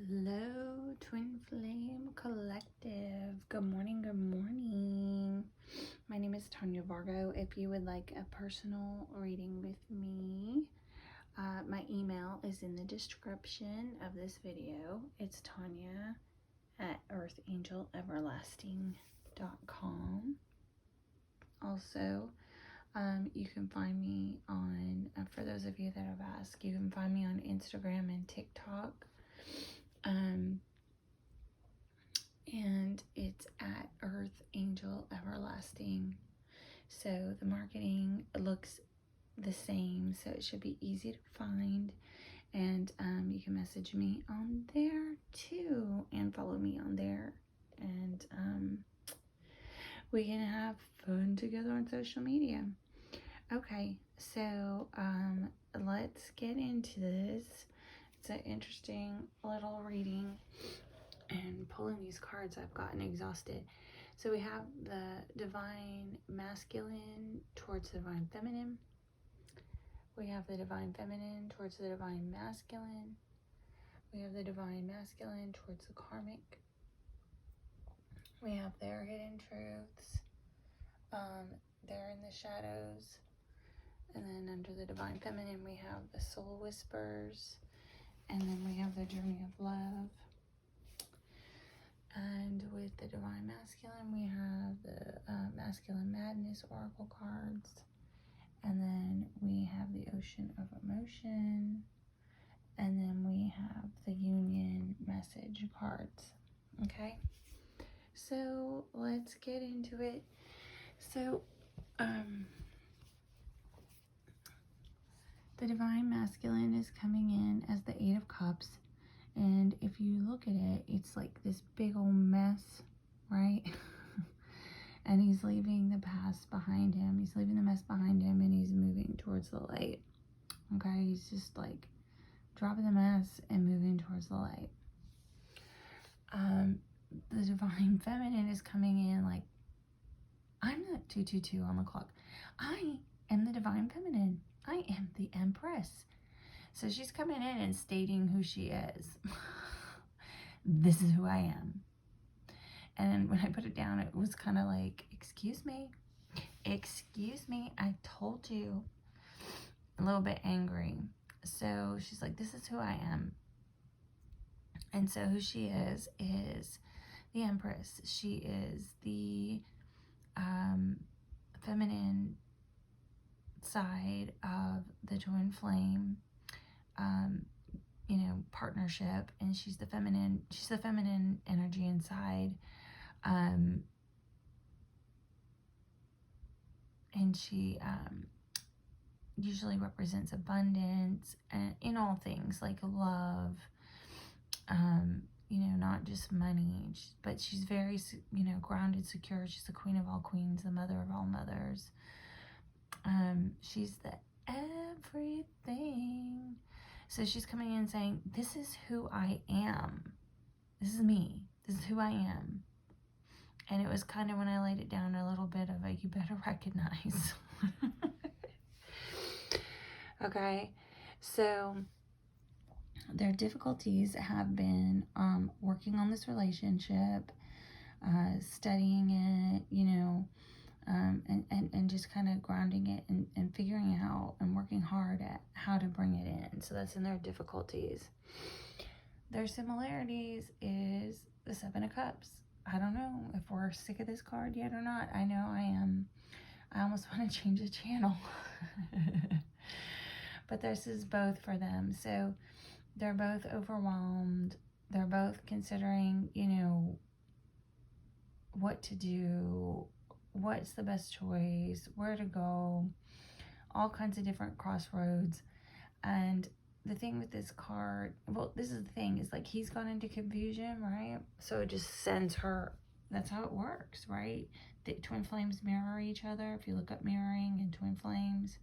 Hello, Twin Flame Collective. Good morning, good morning. My name is Tanya Vargo. If you would like a personal reading with me, my email is in the description of this video. It's Tanya at earthangeleverlasting.com. Also, you can find me on, for those of you that have asked, you can find me on Instagram and TikTok. And it's at Earth Angel Everlasting. So the marketing looks the same, so it should be easy to find. And you can message me on there too, and follow me on there. And we can have fun together on social media. Okay, so let's get into this. It's an interesting little reading. And pulling these cards, I've gotten exhausted. So we have the divine masculine towards the divine feminine. We have the divine feminine towards the divine masculine. We have the divine masculine towards the karmic. We have their hidden truths. They're in the shadows. And then under the divine feminine, we have the soul whispers. And then we have the journey of love. And with the divine masculine, we have the masculine madness oracle cards. And then we have the ocean of emotion. And then we have the union message cards. Okay, so let's get into it. So the divine masculine is coming in as the Eight of Cups. And if you look at it, it's like this big old mess, right? And he's leaving the past behind him. He's leaving the mess behind him, and he's moving towards the light. Okay, he's just like dropping the mess and moving towards the light. The divine feminine is coming in like, I'm not 222 on the clock. I am the divine feminine. I am the Empress. So she's coming in and stating who she is. This is who I am. And when I put it down, it was kind of like, excuse me, I told you. A little bit angry. So she's like, this is who I am. And so who she is the Empress. She is the feminine side of the twin flame partnership, and she's the feminine energy inside, and she usually represents abundance and in all things, like love, not just money, but she's very grounded, secure. She's the queen of all queens, the mother of all mothers. She's the everything. So she's coming in saying, this is who I am. This is me. This is who I am. And it was kind of, when I laid it down, a little bit of a, you better recognize. Okay. So their difficulties have been working on this relationship, studying it, and just kind of grounding it and figuring out and working hard at how to bring it in. So that's in their difficulties. Their similarities is the Seven of Cups. I don't know if we're sick of this card yet or not. I know I am. I almost want to change the channel. But this is both for them. So they're both overwhelmed. They're both considering, what to do, what's the best choice, where to go, all kinds of different crossroads. And the thing with this card, well, this is the thing, is like he's gone into confusion, right? So it just sends her, that's how it works, right? The twin flames mirror each other. If you look up mirroring and twin flames,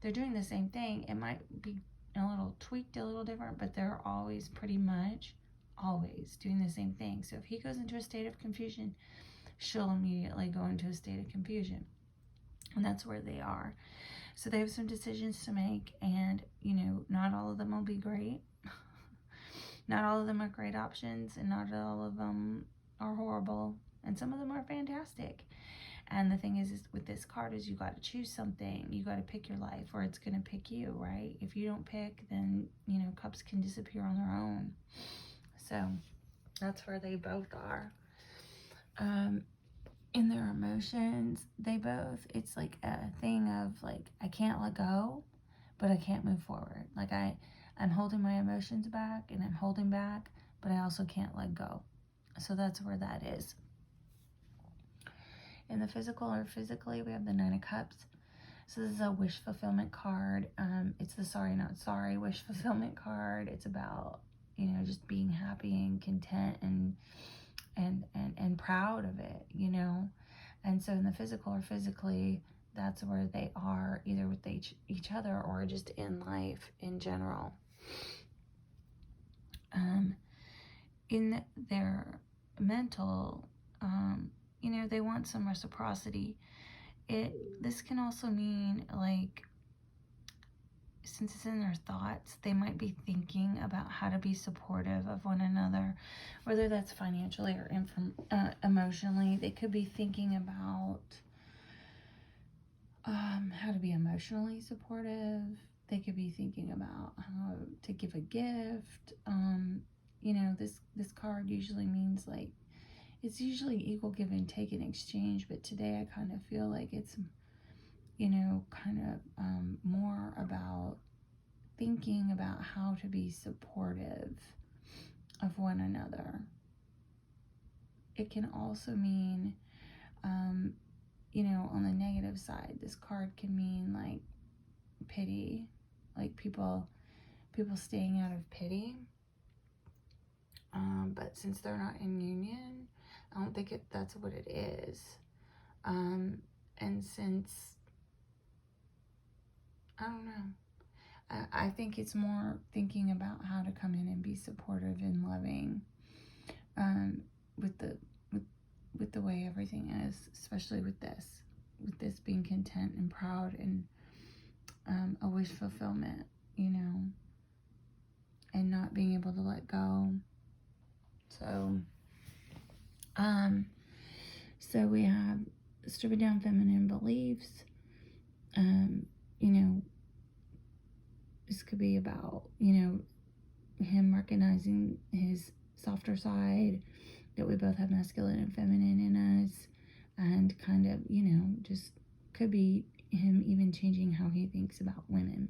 they're doing the same thing. It might be a little tweaked, a little different, but they're always pretty much always doing the same thing. So if he goes into a state of confusion, she'll immediately go into a state of confusion. And that's where they are. So they have some decisions to make, and not all of them will be great. Not all of them are great options, and not all of them are horrible, and some of them are fantastic. And the thing is with this card is you got to choose something. You got to pick your life, or it's going to pick you, right? If you don't pick, then, you know, cups can disappear on their own. So that's where they both are. In their emotions, they both, it's like a thing of like, I can't let go, but I can't move forward. Like I'm holding my emotions back, and I'm holding back, but I also can't let go. So that's where that is. In the physical or physically, we have the Nine of Cups. So this is a wish fulfillment card. It's the sorry not sorry wish fulfillment card. It's about, you know, just being happy and content and proud of it, you know. And so in the physical or physically, that's where they are, either with each other or just in life in general. In their mental, you know, they want some reciprocity. This can also mean, like, since it's in their thoughts, they might be thinking about how to be supportive of one another, whether that's financially or emotionally. They could be thinking about how to be emotionally supportive. They could be thinking about how to give a gift. You know, this card usually means, like, it's usually equal give and take in exchange, but today I kind of feel like it's, you know, kind of more about thinking about how to be supportive of one another. It can also mean, you know, on the negative side, this card can mean like pity, like people staying out of pity. But since they're not in union, I don't think that's what it is. And since, I don't know, I think it's more thinking about how to come in and be supportive and loving, with the way everything is, especially with this being content and proud and a wish fulfillment, you know, and not being able to let go. So we have stripping down feminine beliefs. You know, this could be about, you know, him recognizing his softer side, that we both have masculine and feminine in us, and kind of, you know, just could be him even changing how he thinks about women.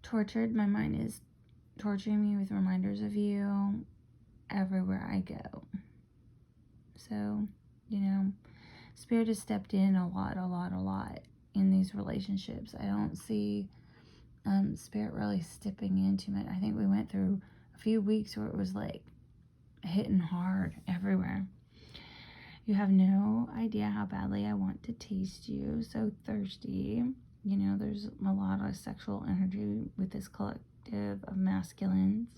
Tortured, my mind is torturing me with reminders of you everywhere I go. So, you know, Spirit has stepped in a lot in these relationships. I don't see Spirit really stepping into it. I think we went through a few weeks where it was like hitting hard everywhere. You have no idea how badly I want to taste you. So thirsty. You know, there's a lot of sexual energy with this collective of masculines.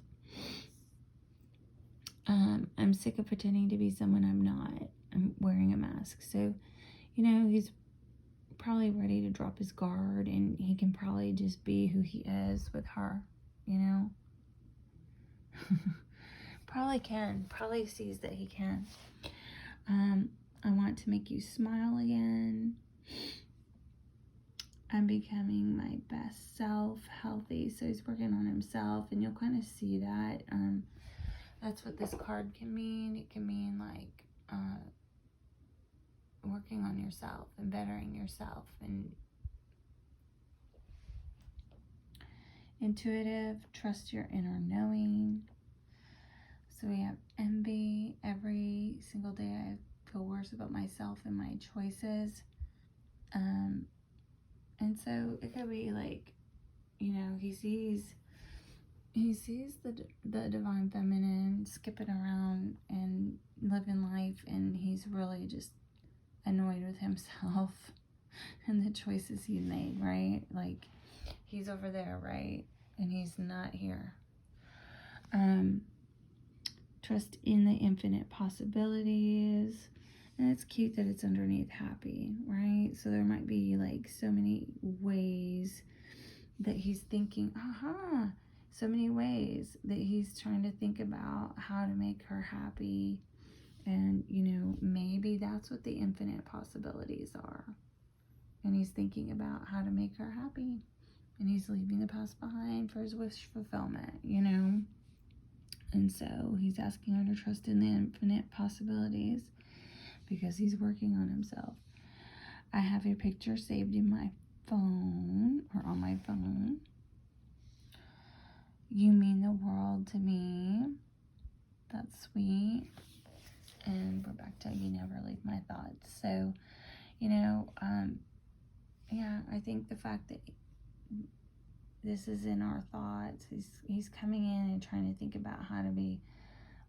I'm sick of pretending to be someone I'm not. I'm wearing a mask. So, you know, he's probably ready to drop his guard, and he can probably just be who he is with her, you know. Probably sees that he can. I want to make you smile again. I'm becoming my best self, healthy. So he's working on himself, and you'll kind of see that. That's what this card can mean. It can mean like working on yourself and bettering yourself, and intuitive, trust your inner knowing. So we have envy. Every single day I feel worse about myself and my choices. And so it could be like, you know, he sees the divine feminine skipping around and living life, and he's really just annoyed with himself and the choices he made, right? Like, he's over there, right? And he's not here. Trust in the infinite possibilities. And it's cute that it's underneath happy, right? So there might be like so many ways that he's thinking, so many ways that he's trying to think about how to make her happy. And, you know, maybe that's what the infinite possibilities are. And he's thinking about how to make her happy. And he's leaving the past behind for his wish fulfillment, you know. And so he's asking her to trust in the infinite possibilities because he's working on himself. I have a picture saved in my phone, or on my phone. You mean the world to me. That's sweet. And we're back to you never leave my thoughts. So, you know, yeah, I think the fact that this is in our thoughts, he's coming in and trying to think about how to be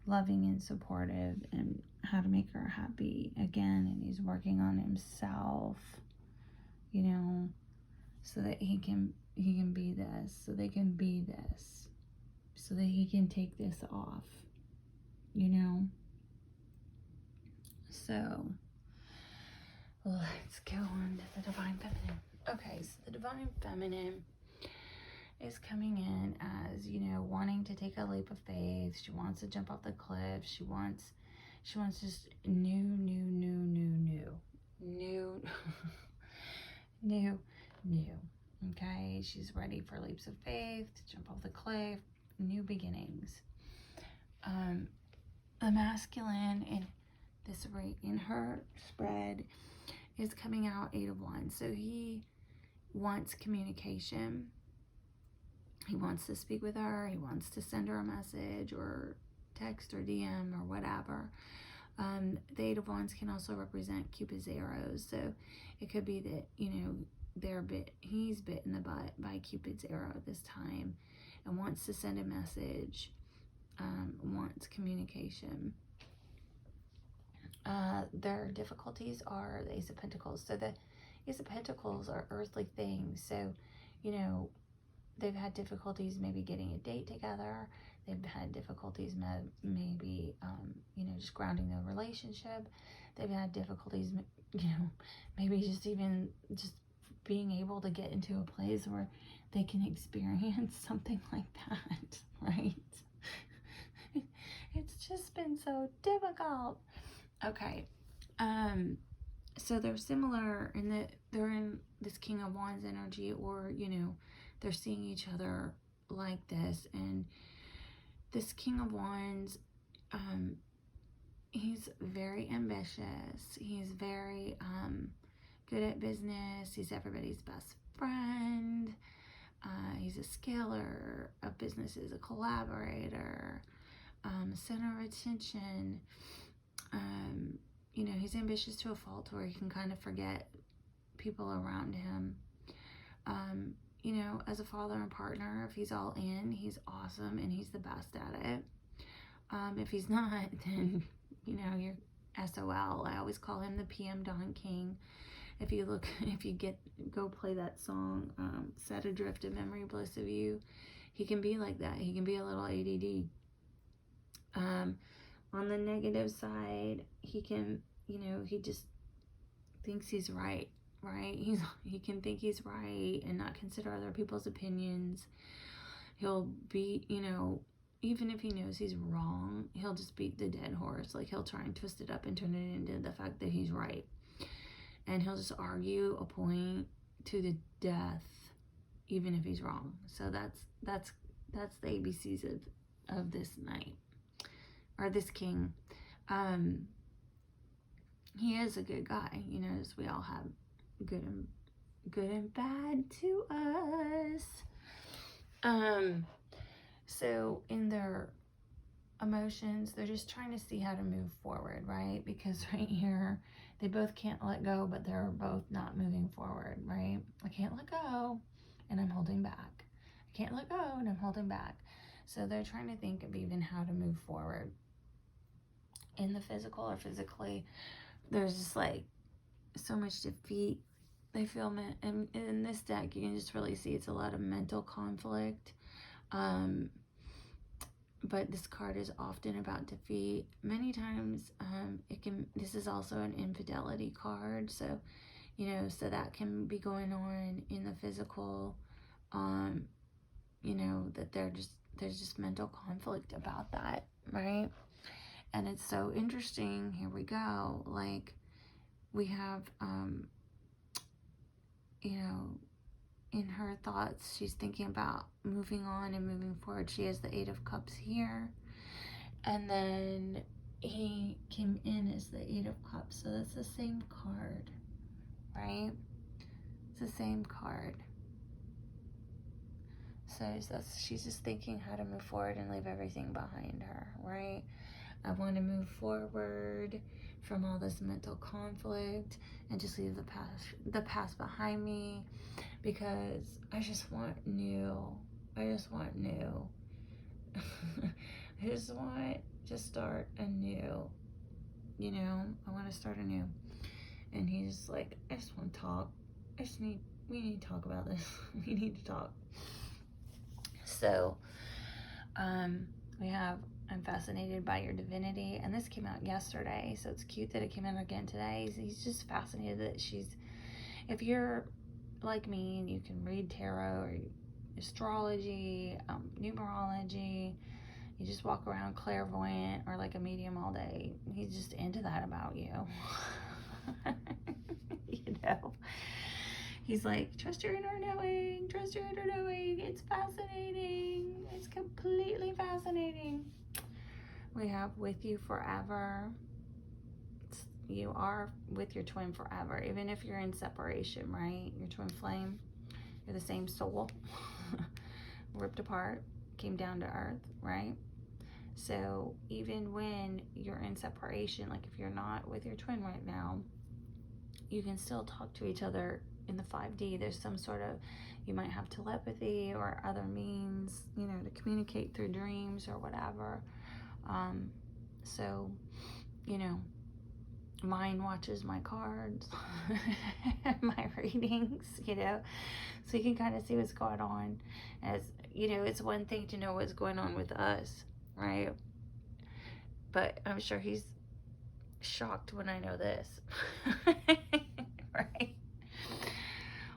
loving and supportive and how to make her happy again. And he's working on himself, you know, so that he can be this, so they can be this, so that he can take this off, you know. So let's go on to the Divine Feminine. Okay, so the Divine Feminine is coming in as, you know, wanting to take a leap of faith. She wants to jump off the cliff. She wants just new okay, she's ready for leaps of faith, to jump off the cliff, new beginnings. The masculine in this right in her spread is coming out 8 of Wands. So he wants communication. He wants to speak with her. He wants to send her a message or text or DM or whatever. The 8 of Wands can also represent Cupid's arrows. So it could be that, you know, he's bit in the butt by Cupid's arrow this time and wants to send a message, wants communication. Their difficulties are the Ace of Pentacles. So the Ace of Pentacles are earthly things. So, you know, they've had difficulties maybe getting a date together. They've had difficulties maybe, you know, just grounding their relationship. They've had difficulties, you know, maybe just being able to get into a place where they can experience something like that, right? It's just been so difficult. Okay. So they're similar in that they're in this King of Wands energy, or, you know, they're seeing each other like this. And this King of Wands, he's very ambitious. He's very good at business. He's everybody's best friend. He's a scaler of businesses, a collaborator, center of attention. You know, he's ambitious to a fault where he can kind of forget people around him. You know, as a father and partner, if he's all in, he's awesome and he's the best at it. If he's not, then, you know, you're SOL. I always call him the PM Dawn King. If you go play that song, Set Adrift a Memory Bliss of You, he can be like that. He can be a little ADD. On the negative side, he can, you know, he just thinks he's right? He can think he's right and not consider other people's opinions. He'll be, you know, even if he knows he's wrong, he'll just beat the dead horse. Like, he'll try and twist it up and turn it into the fact that he's right. And he'll just argue a point to the death, even if he's wrong. So that's the ABCs of this knight, or this king. He is a good guy, you know, as we all have good and bad to us. So in their emotions, they're just trying to see how to move forward, right? Because right here, they both can't let go, but they're both not moving forward, right? I can't let go, and I'm holding back. I can't let go, and I'm holding back. So they're trying to think of even how to move forward. In the physical or physically, there's just like so much defeat. They feel, and in this deck, you can just really see it's a lot of mental conflict. But this card is often about defeat. Many times, this is also an infidelity card. So, you know, so that can be going on in the physical. you know, that there's just mental conflict about that, right? And it's so interesting. Here we go. Like, we have, you know, in her thoughts, she's thinking about moving on and moving forward. She has the Eight of Cups here. And then he came in as the Eight of Cups. So that's the same card, right? It's the same card. So she's just thinking how to move forward and leave everything behind her, right? I want to move forward from all this mental conflict and just leave the past behind me, because I just want new. I just want new. I just want to start anew. You know, I want to start anew. And he's like, I just want to talk. We need to talk about this. We need to talk. So, we have, I'm fascinated by your divinity, and this came out yesterday, so it's cute that it came out again today. He's just fascinated that if you're like me and you can read tarot or astrology, numerology, you just walk around clairvoyant or like a medium all day, he's just into that about you. You know, he's like, trust your inner knowing, trust your inner knowing. It's fascinating. It's completely fascinating. We have with you forever. You are with your twin forever, even if you're in separation, right? Your twin flame, you're the same soul, ripped apart, came down to earth, right? So even when you're in separation, like if you're not with your twin right now, you can still talk to each other in the 5D. There's some sort of, you might have telepathy or other means, you know, to communicate through dreams or whatever. So, you know, mine watches my cards, my readings, you know, so you can kind of see what's going on. As you know, it's one thing to know what's going on with us, right? But I'm sure he's shocked when I know this. Right?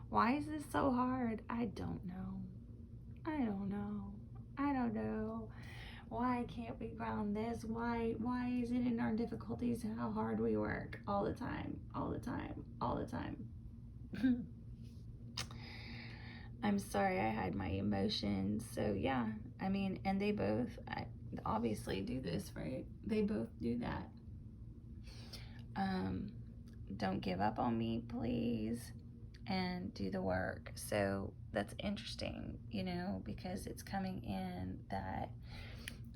Why is this so hard? I don't know. I don't know. Why can't we ground this? Why is it in our difficulties how hard we work all the time? I'm sorry, I hide my emotions. So yeah, I mean, and they both obviously do this, right? They both do that. Don't give up on me, please, and do the work. So that's interesting, you know, because it's coming in that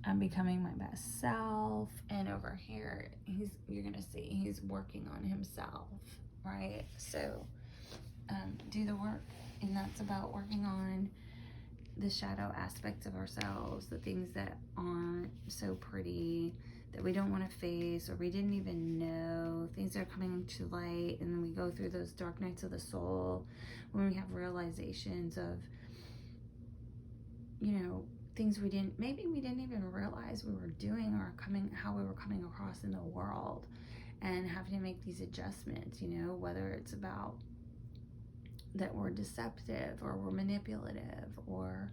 I'm becoming my best self, and over here you're gonna see he's working on himself, right? So do the work, and that's about working on the shadow aspects of ourselves, the things that aren't so pretty, that we don't want to face, or we didn't even know. Things are coming to light, and then we go through those dark nights of the soul when we have realizations of, you know, things maybe we didn't even realize we were doing, or how we were coming across in the world, and having to make these adjustments, you know, whether it's about that we're deceptive or we're manipulative, or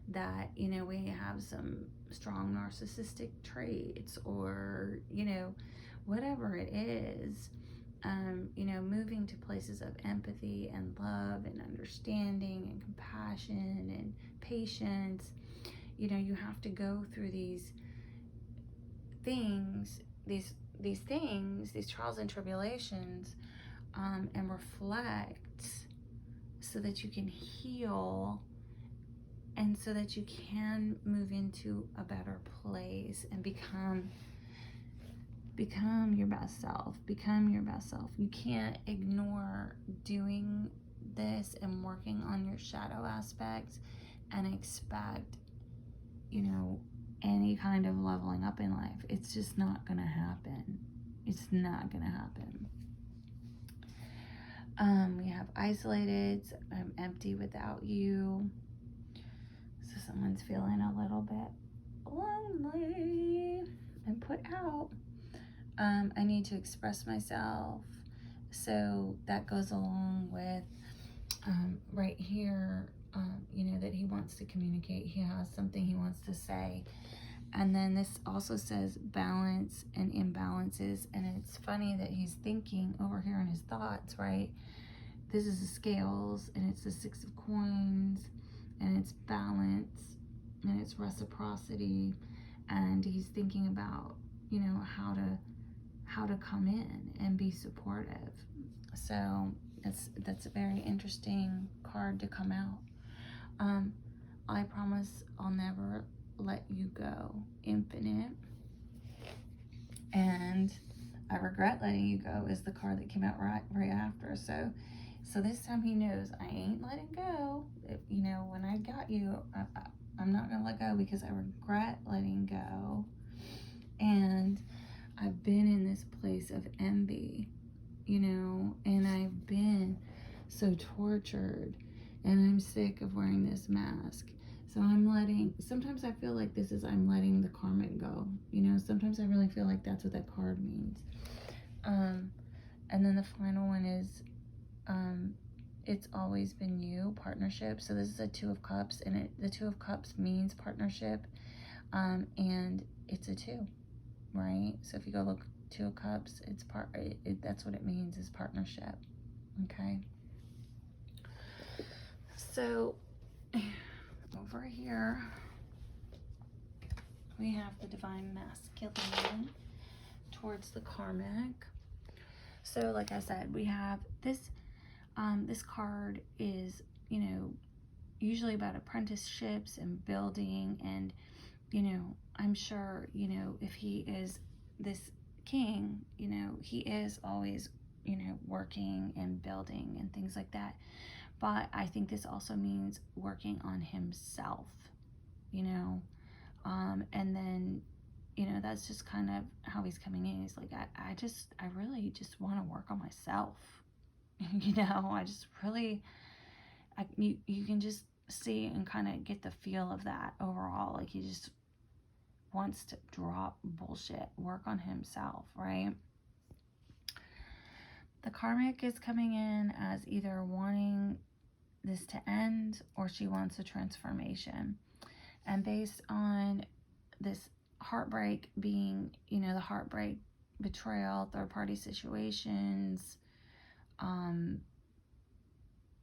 that, you know, we have some strong narcissistic traits, or, you know, whatever it is, you know, moving to places of empathy and love and understanding and compassion and patience. You know, you have to go through these things, these trials and tribulations, and reflect, so that you can heal, and so that you can move into a better place and become your best self. You can't ignore doing this and working on your shadow aspects and expect, you know, any kind of leveling up in life. It's just not gonna happen. We have isolated. I'm empty without you. So someone's feeling a little bit lonely and put out. I need to express myself. So that goes along with right here, you know, that he wants to communicate. He has something he wants to say. And then this also says balance and imbalances. And it's funny that he's thinking over here in his thoughts, right? This is the scales, and it's the 6 of coins, and it's balance, and it's reciprocity. And he's thinking about, you know, how to come in and be supportive. So that's a very interesting card to come out. I promise I'll never let you go, infinite. And I regret letting you go is the card that came out right after. So this time he knows I ain't letting go. You know, when I got you, I'm not gonna let go because I regret letting go. And I've been in this place of envy, you know, and I've been so tortured, and I'm sick of wearing this mask. So sometimes I feel like I'm letting the karmic go, you know. Sometimes I really feel like that's what that card means. And then the final one is, it's always been you, partnership. So this is a 2 of Cups, and the 2 of Cups means partnership, and it's a 2, right? So if you go look 2 of Cups, that's what it means, is partnership. Okay. So over here we have the divine masculine towards the karmic. So like I said, we have this this card is, you know, usually about apprenticeships and building, and, you know, I'm sure, you know, if he is this king, you know, he is always, you know, working and building and things like that. But I think this also means working on himself, you know, and then, you know, that's just kind of how he's coming in. He's like, I really just want to work on myself. You know, I just really, you can just see and kind of get the feel of that overall. Like, he just wants to drop bullshit, work on himself, right? The karmic is coming in as either wanting this to end, or she wants a transformation. And based on this heartbreak being, you know, the heartbreak, betrayal, third-party situations,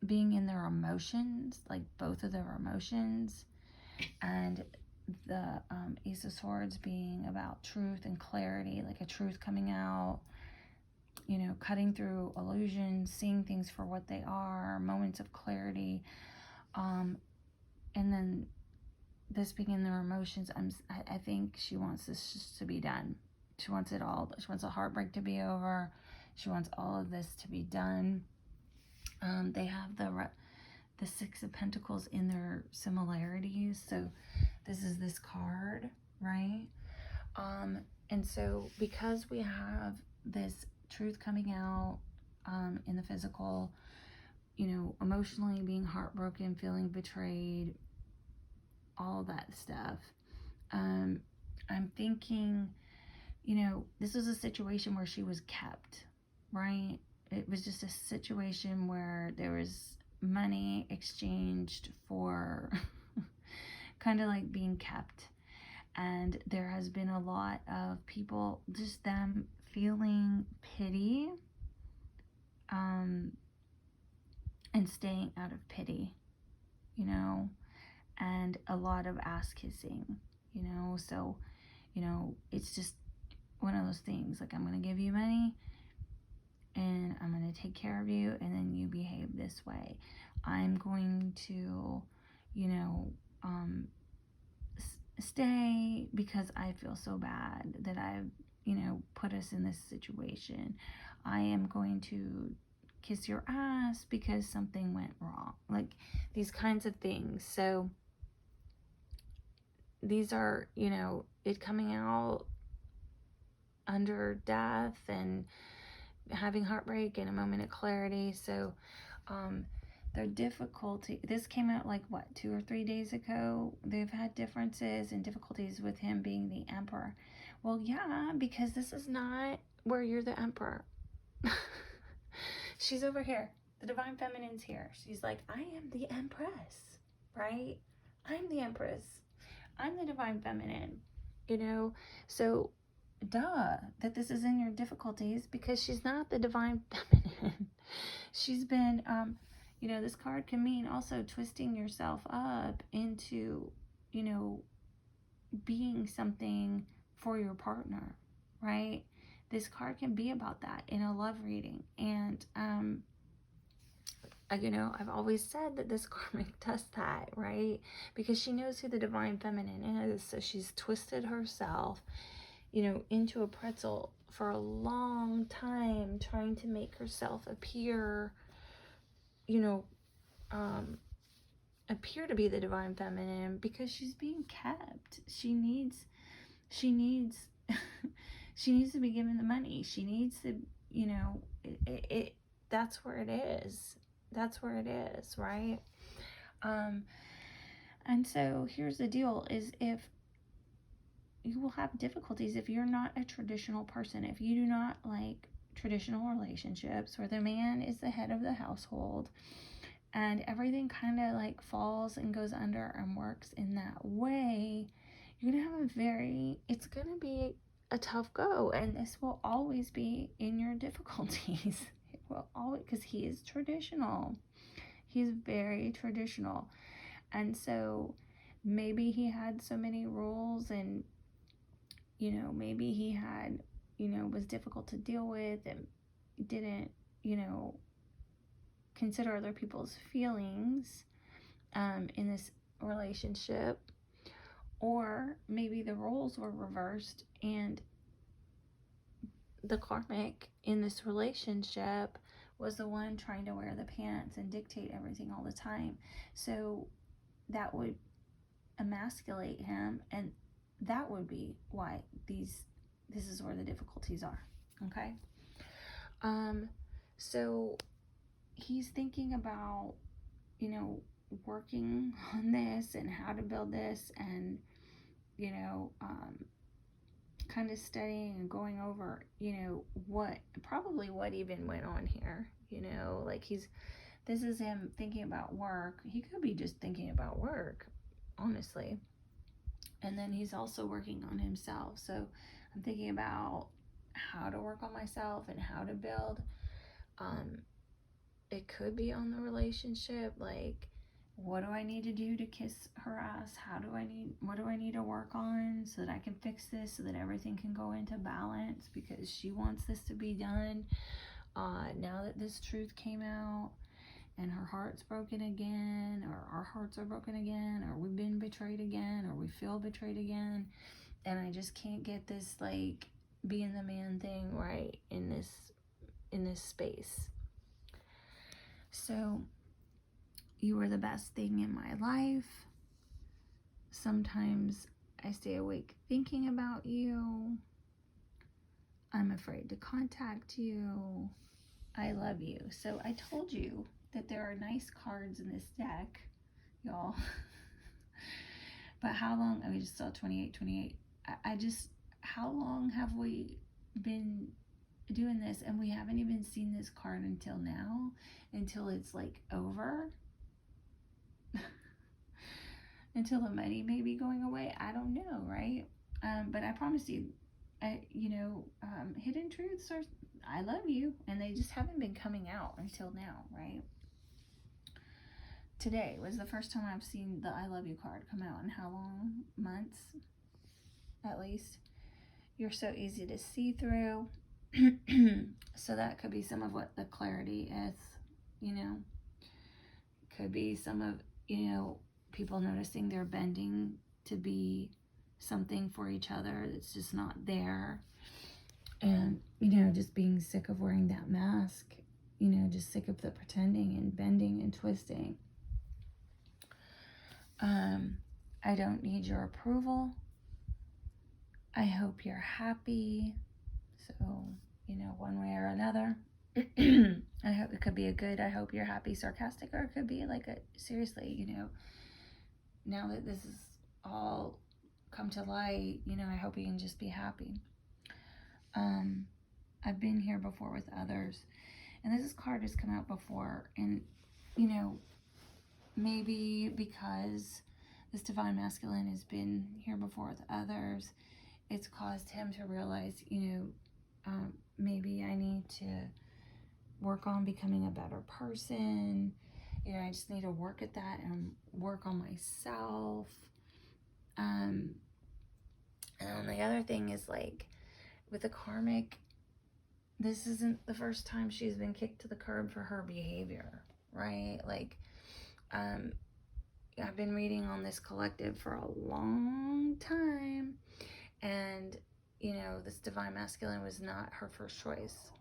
being in their emotions, like both of their emotions, and the Ace of Swords being about truth and clarity, like a truth coming out, you know, cutting through illusions, seeing things for what they are, moments of clarity, and then this being in their emotions. I think she wants this just to be done. She wants it all. She wants the heartbreak to be over. She wants all of this to be done. They have the 6 of Pentacles in their similarities. So this is this card, right? And so because we have this truth coming out in the physical, you know, emotionally being heartbroken, feeling betrayed, all that stuff, I'm thinking, you know, this was a situation where she was kept, right? It was just a situation where there was money exchanged for kind of like being kept. And there has been a lot of people, just them feeling pity, and staying out of pity, you know, and a lot of ass kissing, you know. So, you know, it's just one of those things, like, I'm going to give you money and I'm going to take care of you, and then you behave this way. I'm going to, you know, stay because I feel so bad that I've, you know, put us in this situation. I am going to kiss your ass because something went wrong. Like, these kinds of things. So these are, you know, it coming out under death and having heartbreak and a moment of clarity. So their difficulty, this came out like what, 2 or 3 days ago. They've had differences and difficulties with him being the emperor. Well, yeah, because this is not where you're the emperor. She's over here. The divine feminine's here. She's like, I am the empress, right? I'm the Empress. I'm the Divine Feminine. You know, so duh that this is in your difficulties, because she's not the Divine Feminine. She's been, this card can mean also twisting yourself up into, being something for your partner, right? This card can be about that in a love reading. And, I've always said that this karmic does that, right? Because she knows who the Divine Feminine is. So she's twisted herself, into a pretzel for a long time, trying to make herself appear, appear to be the Divine Feminine, because she's being kept. She needs she needs to be given the money. She needs to, that's where it is. That's where it is, right? And so here's the deal, is if you will have difficulties if you're not a traditional person, if you do not like traditional relationships where the man is the head of the household and everything kind of like falls and goes under and works in that way, you're gonna have it's gonna be a tough go, and this will always be in your difficulties. It will always, because he is traditional. He's very traditional. And so maybe he had so many rules, and maybe he had, was difficult to deal with, and didn't, consider other people's feelings in this relationship. Or maybe the roles were reversed, and the karmic in this relationship was the one trying to wear the pants and dictate everything all the time. So that would emasculate him, and that would be why this is where the difficulties are. Okay. So he's thinking about, working on this and how to build this, and kind of studying and going over, what even went on here, like this is him thinking about work. He could be just thinking about work, honestly. And then he's also working on himself. So I'm thinking about how to work on myself and how to build. It could be on the relationship, like, what do I need to do to kiss her ass? What do I need to work on so that I can fix this, so that everything can go into balance, because she wants this to be done. Now that this truth came out, and her heart's broken again, or our hearts are broken again, or we've been betrayed again, or we feel betrayed again, and I just can't get this, like, being the man thing right in this space. So you were the best thing in my life. Sometimes I stay awake thinking about you. I'm afraid to contact you. I love you. So I told you that there are nice cards in this deck, y'all. But how long? We just saw 28. How long have we been doing this, and we haven't even seen this card until now, until it's like over? Until the money may be going away. I don't know, right? But I promise you, hidden truths are, I love you, and they just haven't been coming out until now, right? Today was the first time I've seen the I love you card come out in how long? Months, at least. You're so easy to see through. So that could be some of what the clarity is, Could be some of, people noticing they're bending to be something for each other that's just not there. And, just being sick of wearing that mask, just sick of the pretending and bending and twisting. I don't need your approval. I hope you're happy. So, one way or another. I hope it could be a good, I hope you're happy, sarcastic, or it could be like a, seriously, now that this is all come to light, I hope you can just be happy. I've been here before with others, and this card has come out before, and, maybe because this divine masculine has been here before with others. It's caused him to realize, maybe I need to work on becoming a better person. I just need to work at that and work on myself. And then the other thing is, like, with the karmic, this isn't the first time she's been kicked to the curb for her behavior, right? Like, I've been reading on this collective for a long time, and this divine masculine was not her first choice.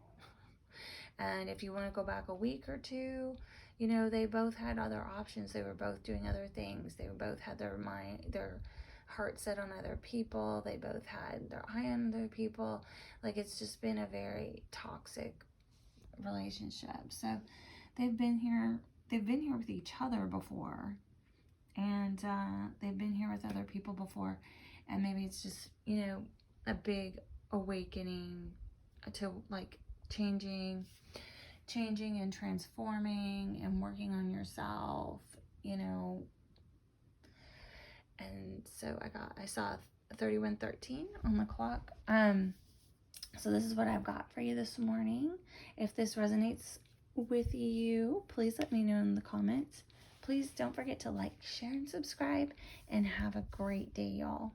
And if you want to go back a week or two, they both had other options. They were both doing other things. They both had their heart set on other people. They both had their eye on other people. Like, it's just been a very toxic relationship. So they've been here with each other before, and they've been here with other people before, and maybe it's just a big awakening to, like, changing and transforming and working on yourself, and so I saw 3113 on the clock. So this is what I've got for you this morning. If this resonates with you, please let me know in the comments. Please don't forget to like, share, and subscribe, and have a great day, y'all.